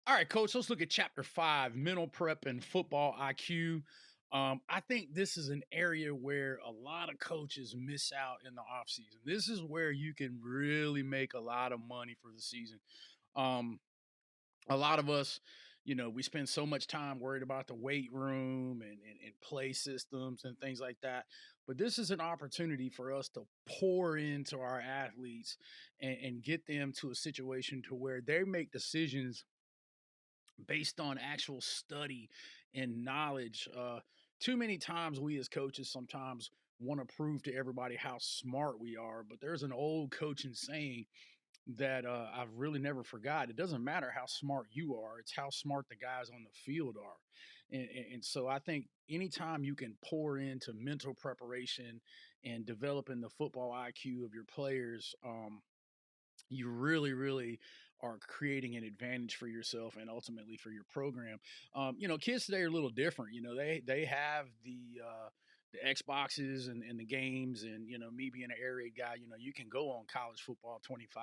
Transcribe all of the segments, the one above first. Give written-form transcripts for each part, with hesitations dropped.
All right, coach, let's look at chapter 5, mental prep and football IQ. I think this is an area where a lot of coaches miss out in the offseason. This is where you can really make a lot of money for the season. Um, a lot of us, we spend so much time worried about the weight room and play systems and things like that. But this is an opportunity for us to pour into our athletes and get them to a situation to where they make decisions based on actual study and knowledge. Too many times we as coaches sometimes want to prove to everybody how smart we are, but there's an old coaching saying that I've really never forgot. It doesn't matter how smart you are; it's how smart the guys on the field are. And so I think anytime you can pour into mental preparation and developing the football IQ of your players, you really are creating an advantage for yourself and ultimately for your program. Kids today are a little different. They have the Xboxes and the games, and me being an air raid guy, you can go on college football 25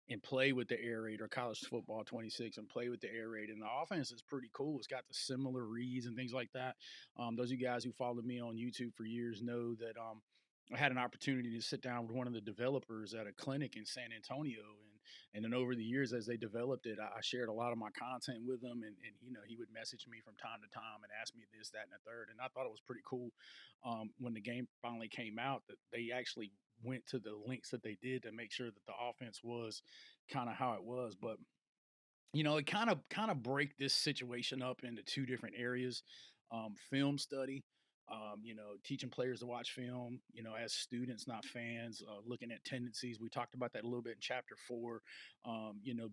and play with the air raid, or college football 26 and play with the air raid. And the offense is pretty cool. It's got the similar reads and things like that. Those of you guys who followed me on YouTube for years know that I had an opportunity to sit down with one of the developers at a clinic in San Antonio, and then over the years as they developed it, I shared a lot of my content with them, and he would message me from time to time and ask me this, that, and the third, and I thought it was pretty cool when the game finally came out that they actually went to the links that they did to make sure that the offense was kind of how it was. But it kind of break this situation up into two different areas. Film study, teaching players to watch film, as students, not fans, looking at tendencies. We talked about that a little bit in chapter 4.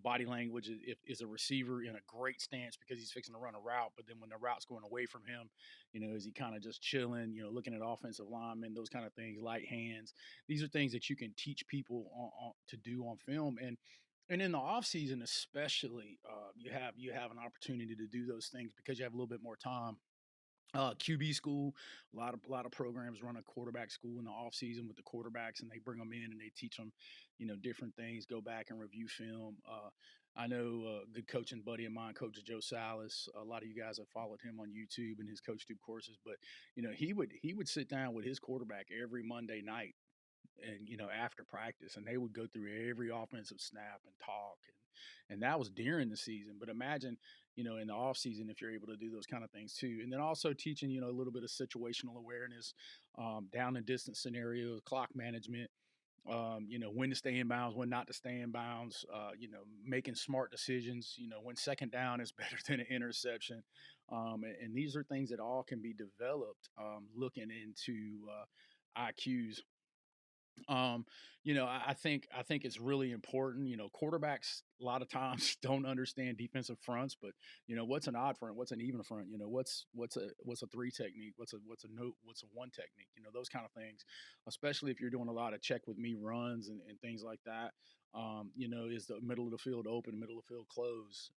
Body language is a receiver in a great stance because he's fixing to run a route, but then when the route's going away from him, is he kind of just chilling, looking at offensive linemen, those kind of things, light hands. These are things that you can teach people to do on film. And in the off season, especially, you have an opportunity to do those things because you have a little bit more time. QB school, a lot of programs run a quarterback school in the off season with the quarterbacks, and they bring them in and they teach them, different things. Go back and review film. I know a good coaching buddy of mine, Coach Joe Salas. A lot of you guys have followed him on YouTube and his coach tube courses, but he would sit down with his quarterback every Monday night and after practice, and they would go through every offensive snap and talk, and that was during the season. But imagine in the off season if you're able to do those kind of things too. And then also teaching a little bit of situational awareness, down and distance scenarios, clock management, when to stay in bounds, when not to stay in bounds, making smart decisions, when second down is better than an interception. And these are things that all can be developed, looking into IQs. I think it's really important. Quarterbacks a lot of times don't understand defensive fronts, but what's an odd front, what's an even front, what's a three technique, what's a note, what's a one technique, those kind of things. Especially if you're doing a lot of check with me runs and things like that. Is the middle of the field open, middle of the field closed?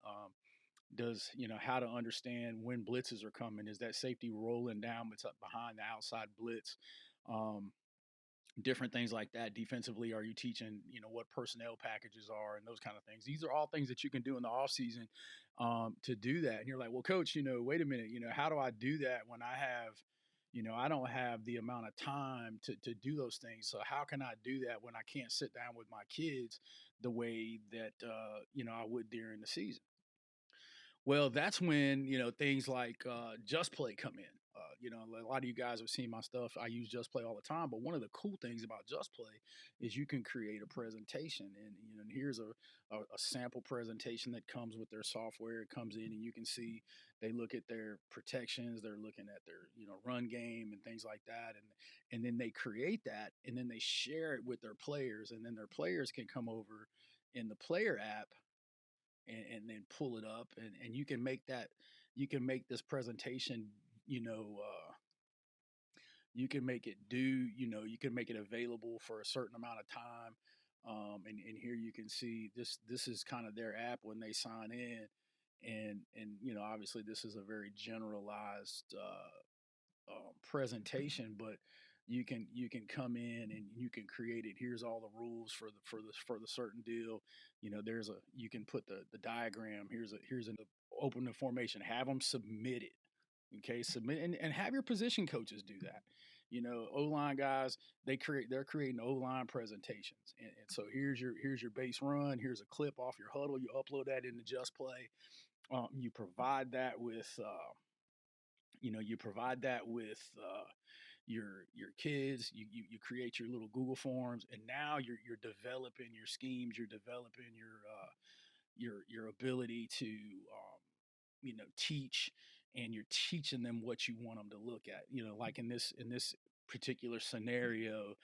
Does how to understand when blitzes are coming? Is that safety rolling down behind the outside blitz? Um, Different things like that. Defensively, are you teaching what personnel packages are and those kind of things? These are all things that you can do in the off season, to do that. And you're like, well, coach, wait a minute, how do I do that when I don't have the amount of time to do those things? So how can I do that when I can't sit down with my kids the way that I would during the season? Well, that's when things like Just Play come in. A lot of you guys have seen my stuff. I use Just Play all the time, but one of the cool things about Just Play is you can create a presentation, and here's a sample presentation that comes with their software. It comes in, and you can see they look at their protections, they're looking at their run game and things like that, and then they create that, and then they share it with their players, and then their players can come over in the player app and then pull it up, and you can make this presentation, you know uh, you can make it you can make it available for a certain amount of time. And here you can see this is kind of their app when they sign in, and obviously this is a very generalized presentation, but you can come in and you can create it. Here's all the rules for the certain deal. There's a you can put the diagram. Here's an open the formation. Have them submit it. Okay, submit and have your position coaches do that. O line guys, they're creating O line presentations, and so here's your base run. Here's a clip off your huddle. You upload that into Just Play. You provide that with your kids. You create your little Google forms, and now you're developing your schemes. You're developing your ability to teach, and you're teaching them what you want them to look at. Like in this particular scenario,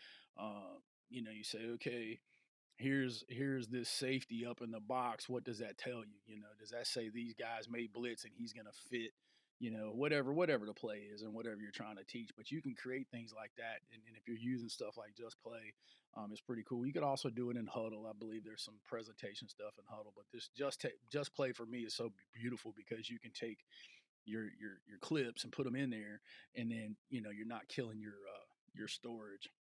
you say, okay, here's this safety up in the box. What does that tell you? Does that say these guys may blitz and he's gonna fit? Whatever the play is and whatever you're trying to teach. But you can create things like that, and if you're using stuff like Just Play, it's pretty cool. You could also do it in Huddle. I believe there's some presentation stuff in Huddle, but this Just Play for me is so beautiful because you can take your clips and put them in there, and then you're not killing your storage.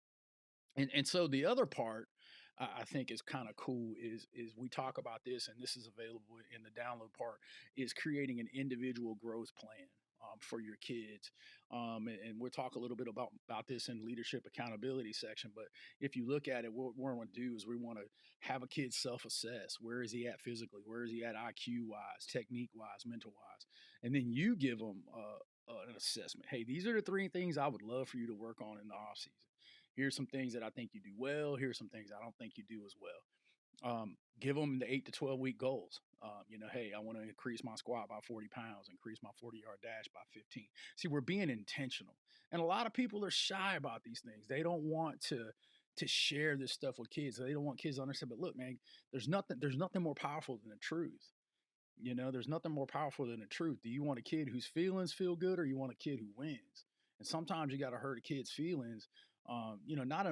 And so the other part I think is kind of cool is we talk about this, and this is available in the download part, is creating an individual growth plan for your kids. And we'll talk a little bit about this in leadership accountability section. But if you look at it, what we want to do is we want to have a kid self-assess. Where is he at physically? Where is he at IQ wise, technique wise, mental wise? And then you give them an assessment. Hey, these are the three things I would love for you to work on in the off season. Here's some things that I think you do well. Here's some things I don't think you do as well. Give them the 8 to 12 week goals. Hey, I want to increase my squat by 40 pounds, increase my 40-yard dash by 15. See, we're being intentional. And a lot of people are shy about these things. They don't want to share this stuff with kids. They don't want kids to understand. But look, man, there's nothing more powerful than the truth. There's nothing more powerful than the truth. Do you want a kid whose feelings feel good, or you want a kid who wins? And sometimes you got to hurt a kid's feelings, not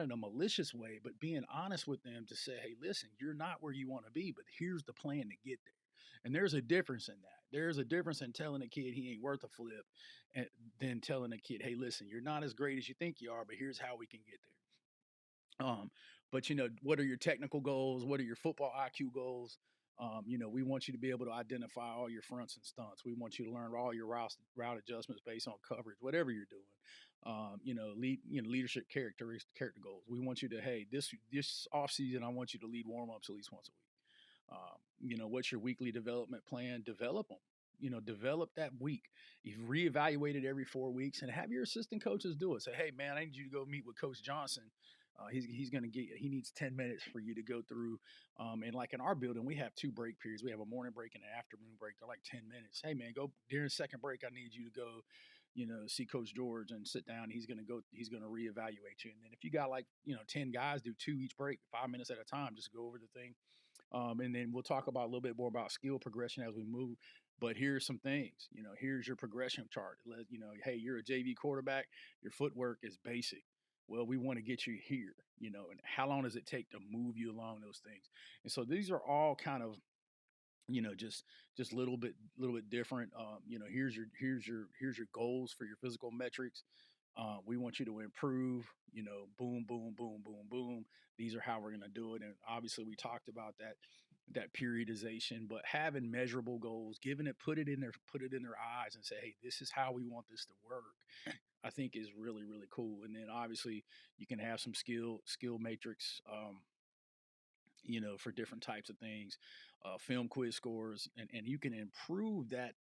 in a malicious way, but being honest with them to say, hey, listen, you're not where you want to be, but here's the plan to get there. And there's a difference in that. There's a difference in telling a kid he ain't worth a flip, and then telling a kid, hey, listen, you're not as great as you think you are, but here's how we can get there. But what are your technical goals? What are your football IQ goals? We want you to be able to identify all your fronts and stunts. We want you to learn all your route adjustments based on coverage, whatever you're doing. Leadership character goals. We want you to, hey, this off season, I want you to lead warm ups at least once a week. What's your weekly development plan? Develop them. Develop that week. You've reevaluated every 4 weeks, and have your assistant coaches do it. Say, hey, man, I need you to go meet with Coach Johnson. He needs 10 minutes for you to go through. And like in our building, we have 2 break periods. We have a morning break and an afternoon break. They're like 10 minutes. Hey, man, go during the second break. I need you to go, see Coach George and sit down. He's going to reevaluate you. And then if you got 10 guys, do 2 each break, 5 minutes at a time, just go over the thing. And then we'll talk about a little bit more about skill progression as we move. But here's some things. Here's your progression chart. Hey, you're a JV quarterback. Your footwork is basic. Well, we want to get you here. And how long does it take to move you along those things? And so these are all kind of just a little bit different. Here's your goals for your physical metrics. We want you to improve. Boom, boom, boom, boom, boom. These are how we're going to do it. And obviously, we talked about that periodization, but having measurable goals, put it in their eyes, and say, hey, this is how we want this to work. I think is really, really cool. And then obviously, you can have some skill matrix. For different types of things, film quiz scores, and you can improve that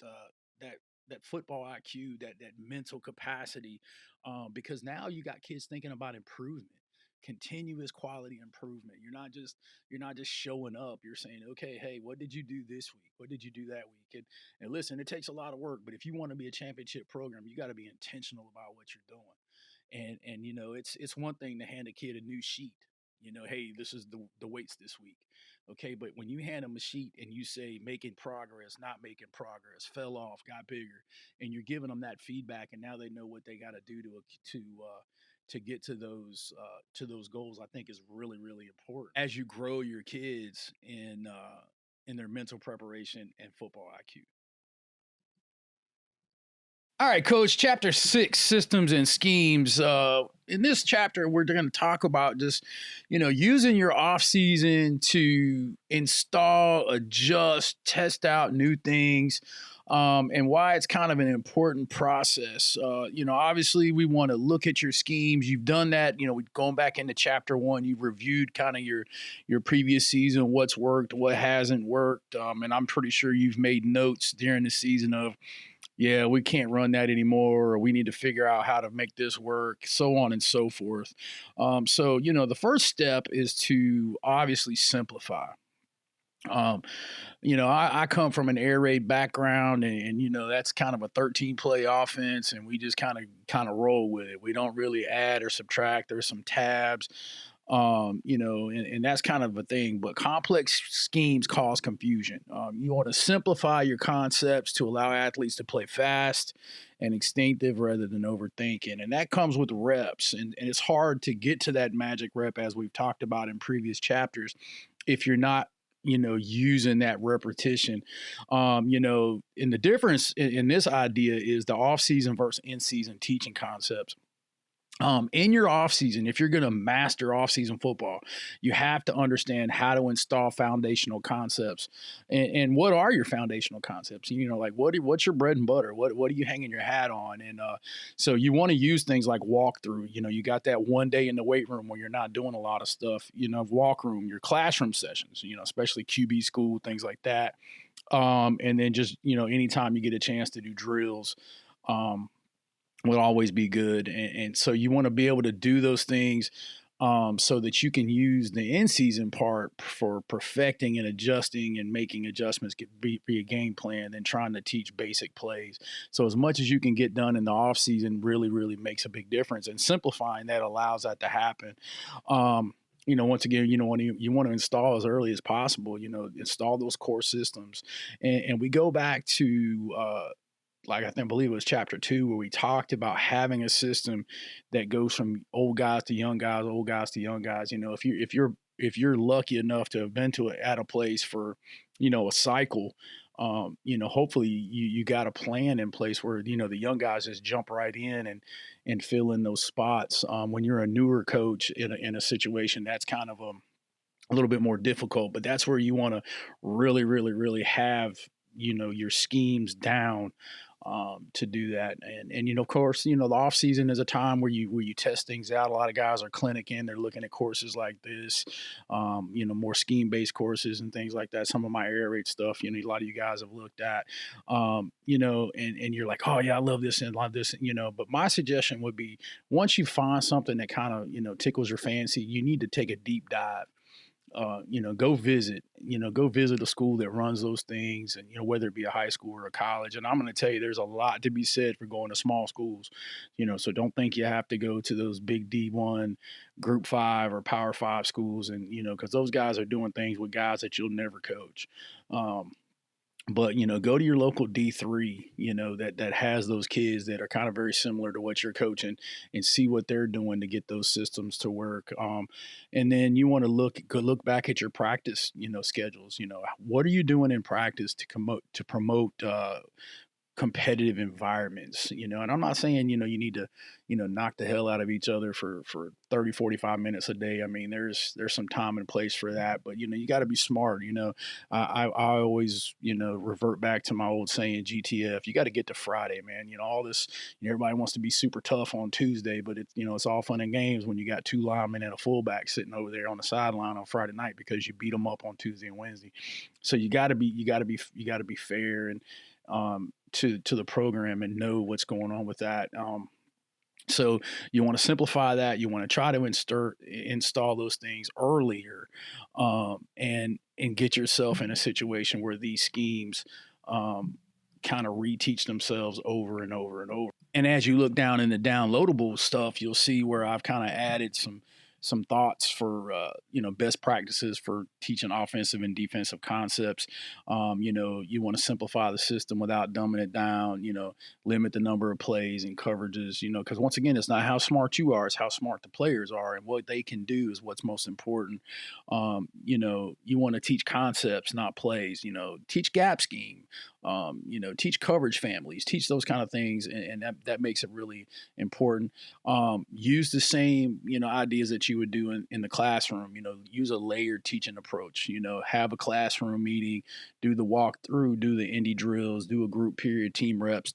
football IQ, that mental capacity, because now you got kids thinking about improvement, continuous quality improvement. You're not just showing up. You're saying, okay, hey, what did you do this week? What did you do that week? And listen, it takes a lot of work, but if you want to be a championship program, you got to be intentional about what you're doing. And it's one thing to hand a kid a new sheet. Hey, this is the weights this week. Okay, but when you hand them a sheet and you say making progress, not making progress, fell off, got bigger, and you're giving them that feedback, and now they know what they got to do to get to those goals, I think is really, really important as you grow your kids in their mental preparation and football IQ. All right, Coach. Chapter 6: Systems and Schemes. In this chapter, we're going to talk about just, using your off season to install, adjust, test out new things, and why it's kind of an important process. Obviously, we want to look at your schemes. You've done that. Going back into chapter 1, you've reviewed kind of your previous season, what's worked, what hasn't worked, and I'm pretty sure you've made notes during the season of, yeah, we can't run that anymore, or we need to figure out how to make this work, so on and so forth. The first step is to obviously simplify. Um, I come from an air raid background, and that's kind of a 13 play offense, and we just kind of roll with it. We don't really add or subtract. There's some tabs, and that's kind of a thing. But complex schemes cause confusion. You want to simplify your concepts to allow athletes to play fast and instinctive rather than overthinking, and that comes with reps. And it's hard to get to that magic rep, as we've talked about in previous chapters, if you're not using that repetition. And the difference in this idea is the off season versus in season teaching concepts. In your off season, if you're going to master off season football, you have to understand how to install foundational concepts. And what are your foundational concepts? Like what's your bread and butter? What are you hanging your hat on? And so you want to use things like walkthrough. You got that one day in the weight room where you're not doing a lot of stuff. Walk room, your classroom sessions. Especially QB school, things like that. And then just anytime you get a chance to do drills. Will always be good. And so you want to be able to do those things so that you can use the in-season part for perfecting and adjusting and making adjustments be a game plan than trying to teach basic plays. So as much as you can get done in the off-season really, really makes a big difference. And simplifying that allows that to happen. Once again, you want to install as early as possible, install those core systems. And we go back to like I think believe it was chapter 2 where we talked about having a system that goes from old guys to young guys, old guys to young guys. If you're lucky enough to have been at a place for a cycle, hopefully you got a plan in place where the young guys just jump right in and fill in those spots. When you're a newer coach in a situation, that's kind of a little bit more difficult, but that's where you want to really, really, really have your schemes down to do that. And of course, the off season is a time where you test things out. A lot of guys are clinicking. They're looking at courses like this, more scheme based courses and things like that. Some of my air raid stuff, a lot of you guys have looked at, and you're like, oh yeah, I love this and love this, but my suggestion would be once you find something that kind of, tickles your fancy, you need to take a deep dive. Go visit a school that runs those things, and whether it be a high school or a college. And I'm going to tell you, there's a lot to be said for going to small schools. So don't think you have to go to those big D1, Group 5, or Power 5 schools, and because those guys are doing things with guys that you'll never coach. But go to your local D3, that has those kids that are kind of very similar to what you're coaching, and see what they're doing to get those systems to work. And then you want to look back at your practice, schedules. What are you doing in practice to promote competitive environments, and I'm not saying, you need to, knock the hell out of each other for 30, 45 minutes a day. I mean, there's some time and place for that, but, you got to be smart. I always, revert back to my old saying, GTF, you got to get to Friday, man. All this, everybody wants to be super tough on Tuesday, but it's all fun and games when you got two linemen and a fullback sitting over there on the sideline on Friday night because you beat them up on Tuesday and Wednesday. So you got to be fair and, to the program and know what's going on with that. So you want to simplify that. You want to try to install those things earlier, and get yourself in a situation where these schemes kind of reteach themselves over and over and over. And as you look down in the downloadable stuff, you'll see where I've kind of added some thoughts for best practices for teaching offensive and defensive concepts. You want to simplify the system without dumbing it down. Limit the number of plays and coverages. Because once again, it's not how smart you are; it's how smart the players are, and what they can do is what's most important. You want to teach concepts, not plays. Teach gap scheme. teach coverage families, teach those kind of things, and that makes it really important. Use the same ideas that you would do in the classroom. Use a layered teaching approach. Have a classroom meeting, do the walkthrough, do the indie drills, do a group period, team reps,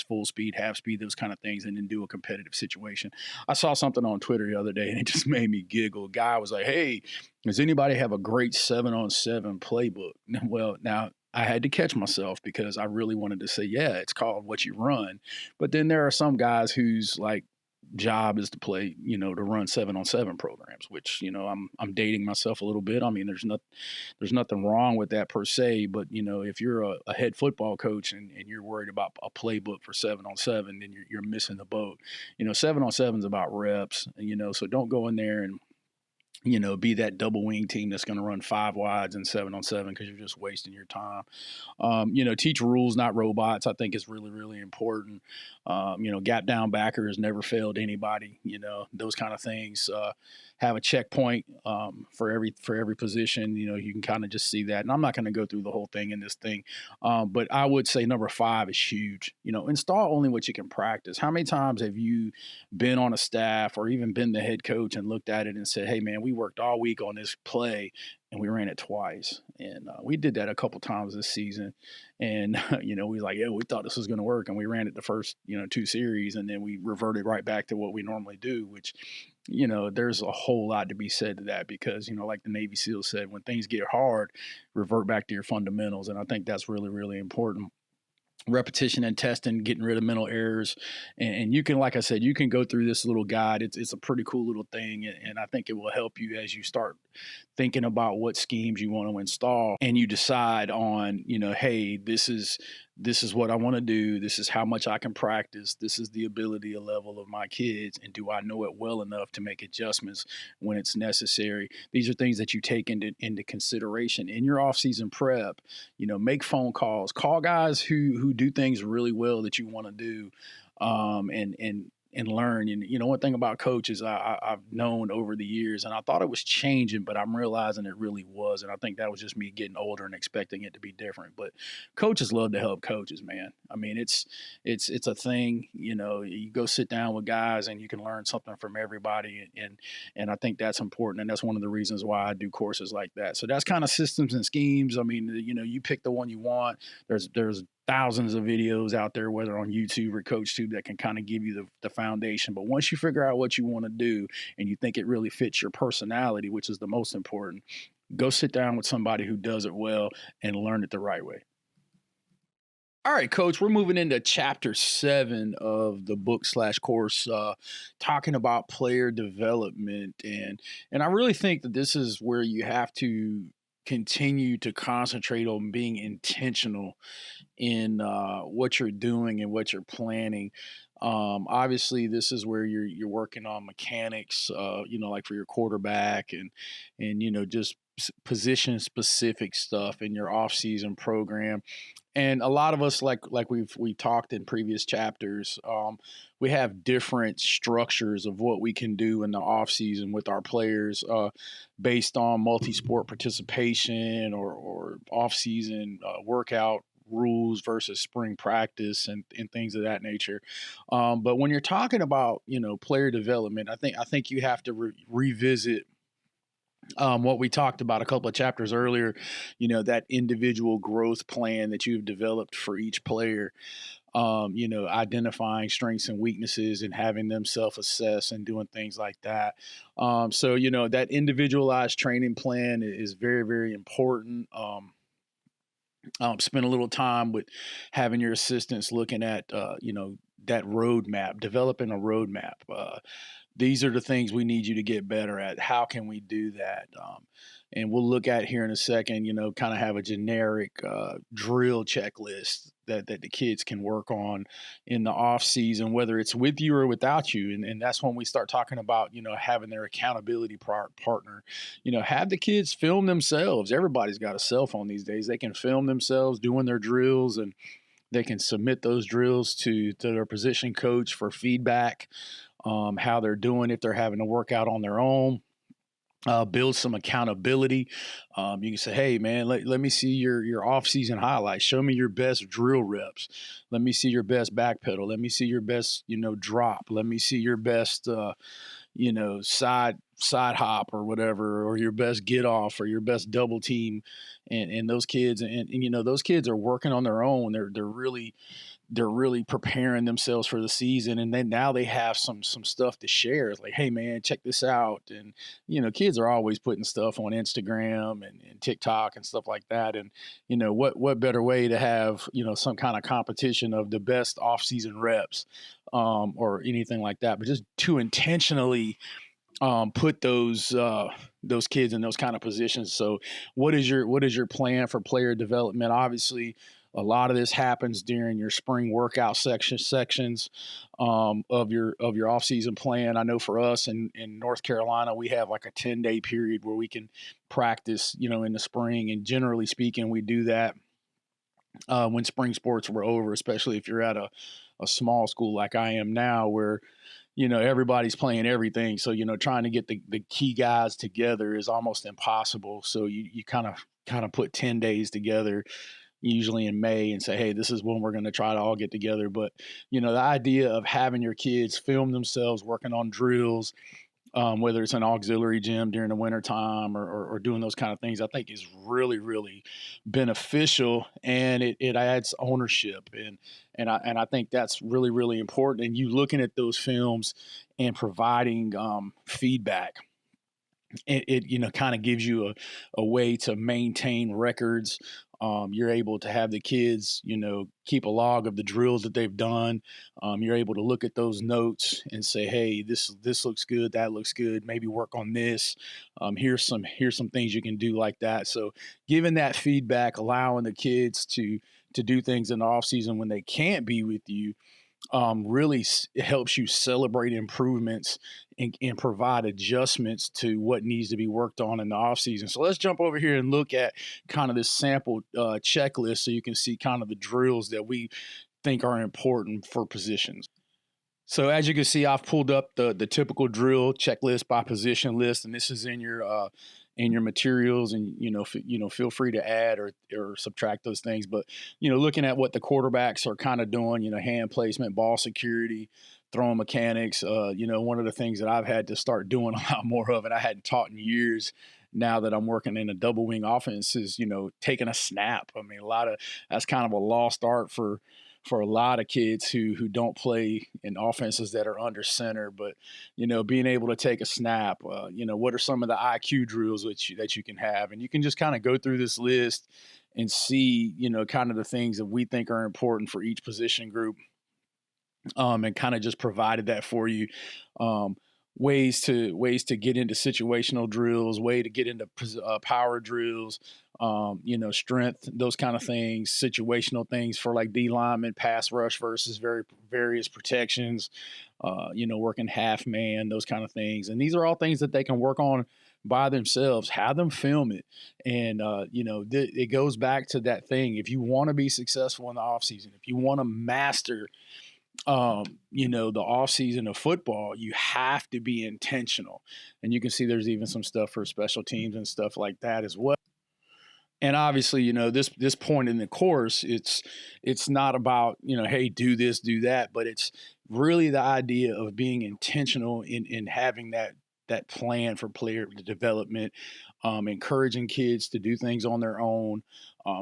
full speed, half speed, those kind of things, and then do a competitive situation. I saw something on Twitter the other day and it just made me giggle. A guy was like, "Hey, does anybody have a great 7-on-7 playbook?" Well, now I had to catch myself because I really wanted to say, yeah, it's called What You Run. But then there are some guys whose like job is to play, to run 7-on-7 programs, which, I'm dating myself a little bit. I mean, there's nothing wrong with that per se, but if you're a head football coach and you're worried about a playbook for 7-on-7, then you're missing the boat. 7-on-7 is about reps, so don't go in there and be that double wing team that's going to run 5 wides and 7-on-7 because you're just wasting your time. Teach rules, not robots, I think is really, really important. Gap down backer has never failed anybody, those kind of things. Have a checkpoint for every position. You can kind of just see that. And I'm not going to go through the whole thing in this thing. But I would say number 5 is huge. Install only what you can practice. How many times have you been on a staff or even been the head coach and looked at it and said, "Hey, man, we worked all week on this play and we ran it twice." And we did that a couple times this season. And, we like, yeah, we thought this was going to work. And we ran it the first, 2 series. And then we reverted right back to what we normally do, which, there's a whole lot to be said to that because, like the Navy SEAL said, when things get hard, revert back to your fundamentals. And I think that's really, really important. Repetition and testing, getting rid of mental errors. And you can, like I said, you can go through this little guide. It's a pretty cool little thing. And I think it will help you as you start thinking about what schemes you want to install and you decide on, hey, this is what I want to do. This is how much I can practice. This is the ability level of my kids. And do I know it well enough to make adjustments when it's necessary? These are things that you take into consideration in your off-season prep. Make phone calls, call guys who do things really well that you want to do, and learn. And one thing about coaches I've known over the years, and I thought it was changing, but I'm realizing it really was. And I think that was just me getting older and expecting it to be different. But coaches love to help coaches, man. I mean, it's a thing. You go sit down with guys and you can learn something from everybody, and I think that's important. And that's one of the reasons why I do courses like that. So that's kind of systems and schemes. I mean, you pick the one you want. There's thousands of videos out there, whether on YouTube or CoachTube, that can kind of give you the foundation. But once you figure out what you want to do and you think it really fits your personality, which is the most important, go sit down with somebody who does it well and learn it the right way. All right, Coach, we're moving into chapter 7 of the book/course, talking about player development. And I really think that this is where you have to continue to concentrate on being intentional in what you're doing and what you're planning. Obviously, this is where you're working on mechanics, like for your quarterback and just position specific stuff in your off season program. And a lot of us, like we've talked in previous chapters, we have different structures of what we can do in the off season with our players, based on multi-sport participation or off season workout rules versus spring practice and things of that nature. But when you're talking about player development, I think you have to revisit what we talked about a couple of chapters earlier, that individual growth plan that you've developed for each player, identifying strengths and weaknesses and having them self-assess and doing things like that. So, that individualized training plan is very, very important. Spend a little time with having your assistants looking at, that roadmap, developing a roadmap. These are the things we need you to get better at. How can we do that? And we'll look at here in a second, kind of have a generic drill checklist that the kids can work on in the off season, whether it's with you or without you. And that's when we start talking about, having their accountability partner. Have the kids film themselves. Everybody's got a cell phone these days. They can film themselves doing their drills, and they can submit those drills to their position coach for feedback, how they're doing, if they're having to work out on their own. build some accountability. You can say, hey, man, let me see your off-season highlights. Show me your best drill reps. Let me see your best back pedal. Let me see your best, drop. Let me see your best, side hop or whatever, or your best get off or your best double team. And those kids, those kids are working on their own. They're really preparing themselves for the season, and then now they have some stuff to share. It's like, hey man, check this out. And kids are always putting stuff on Instagram and TikTok and stuff like that. And what better way to have some kind of competition of the best off-season reps, or anything like that, but just to intentionally put those kids in those kind of positions. So what is your plan for player development? Obviously, a lot of this happens during your spring workout sections, of your off season plan. I know for us in North Carolina, we have like a 10-day period where we can practice, in the spring. And generally speaking, we do that when spring sports were over, especially if you're at a small school like I am now, where everybody's playing everything. So, trying to get the key guys together is almost impossible. So you kind of put 10 days together, usually in May, and say, hey, this is when we're going to try to all get together. But, the idea of having your kids film themselves working on drills, whether it's an auxiliary gym during the wintertime, or doing those kind of things, I think is really, really beneficial, and it adds ownership. And I think that's really, really important. And you looking at those films and providing feedback, it kind of gives you a way to maintain records. You're able to have the kids, keep a log of the drills that they've done. You're able to look at those notes and say, hey, this looks good, that looks good. Maybe work on this. Here's some things you can do like that. So giving that feedback, allowing the kids to do things in the off season when they can't be with you, really it helps you celebrate improvements and provide adjustments to what needs to be worked on in the off season. So let's jump over here and look at kind of this sample checklist, so you can see kind of the drills that we think are important for positions. So as you can see, I've pulled up the typical drill checklist by position list, and this is in your materials. And feel free to add or subtract those things. But looking at what the quarterbacks are kind of doing, hand placement, ball security, throwing mechanics. One of the things that I've had to start doing a lot more of, and I hadn't taught in years, now that I'm working in a double wing offense, is taking a snap. I mean, that's kind of a lost art for a lot of kids who don't play in offenses that are under center. But being able to take a snap, what are some of the IQ drills that you can have, and you can just kind of go through this list and see kind of the things that we think are important for each position group, and kind of just provided that for you. Ways to get into situational drills, way to get into power drills, strength, those kind of things, situational things for like D lineman, pass rush versus various protections, working half man, those kind of things. And these are all things that they can work on by themselves. Have them film it. And, it goes back to that thing. If you want to be successful in the offseason, if you want to master the off season of football, you have to be intentional. And you can see there's even some stuff for special teams and stuff like that as well. And obviously, this point in the course, it's not about, hey, do this, do that, but it's really the idea of being intentional in having that plan for player development, encouraging kids to do things on their own,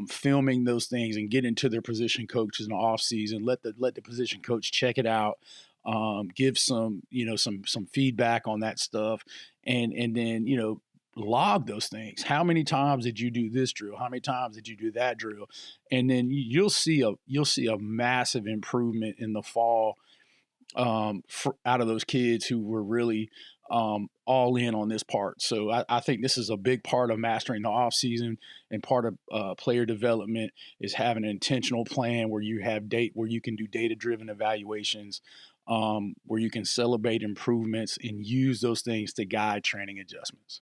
filming those things and getting to their position coaches in the off season. Let the position coach check it out, give some feedback on that stuff, and then log those things. How many times did you do this drill? How many times did you do that drill? And then you'll see a massive improvement in the fall, out of those kids who were really all in on this part. So I think this is a big part of mastering the off season, and part of player development is having an intentional plan where where you can do data driven evaluations, where you can celebrate improvements and use those things to guide training adjustments.